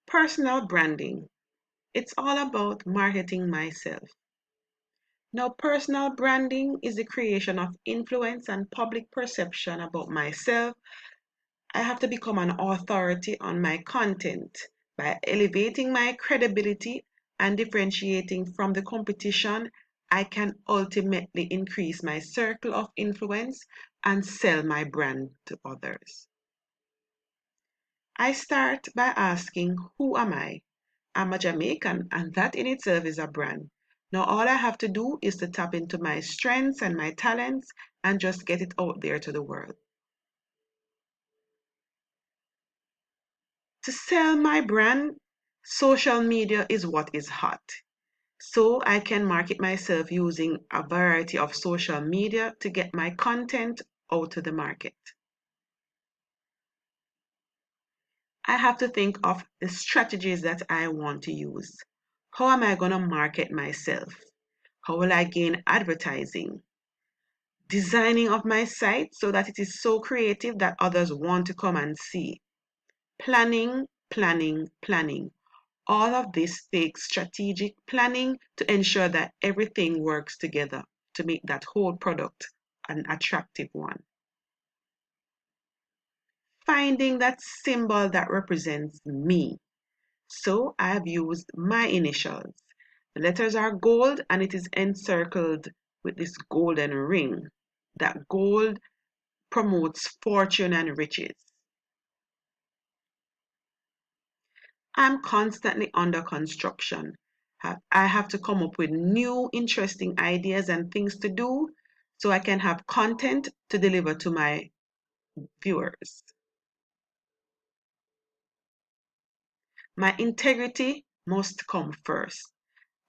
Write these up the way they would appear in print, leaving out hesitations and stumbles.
Personal branding. It's all about marketing myself. Now, personal branding is the creation of influence and public perception about myself. I have to become an authority on my content by elevating my credibility and differentiating from the competition. I can ultimately increase my circle of influence and sell my brand to others. I start by asking, who am I? I'm a Jamaican, and that in itself is a brand. Now, all I have to do is to tap into my strengths and my talents and just get it out there to the world. To sell my brand, social media is what is hot. So I can market myself using a variety of social media to get my content out to the market. I have to think of the strategies that I want to use. How am I going to market myself? How will I gain advertising? Designing of my site so that it is so creative that others want to come and see. Planning, planning, planning. All of this takes strategic planning to ensure that everything works together to make that whole product an attractive one. Finding that symbol that represents me. So I've used my initials. The letters are gold and it is encircled with this golden ring. That gold promotes fortune and riches. I'm constantly under construction. I have to come up with new interesting ideas and things to do so I can have content to deliver to my viewers. My integrity must come first.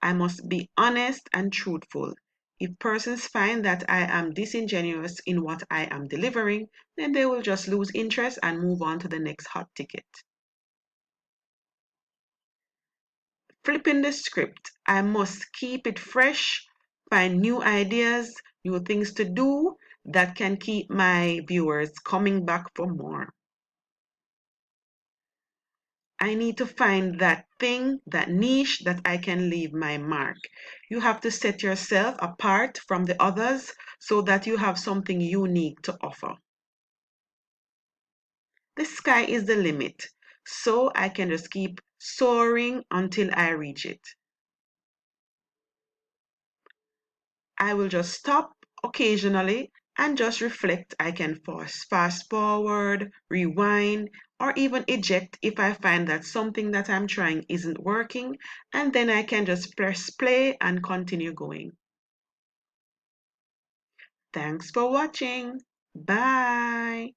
I must be honest and truthful. If persons find that I am disingenuous in what I am delivering, then they will just lose interest and move on to the next hot ticket. Flipping the script, I must keep it fresh, find new ideas, new things to do that can keep my viewers coming back for more. I need to find that thing, that niche that I can leave my mark. You have to set yourself apart from the others so that you have something unique to offer. The sky is the limit, so I can just keep soaring until I reach it. I will just stop occasionally and just reflect. I can fast forward, rewind, or even eject if I find that something that I'm trying isn't working, and then I can just press play and continue going. Thanks for watching. Bye.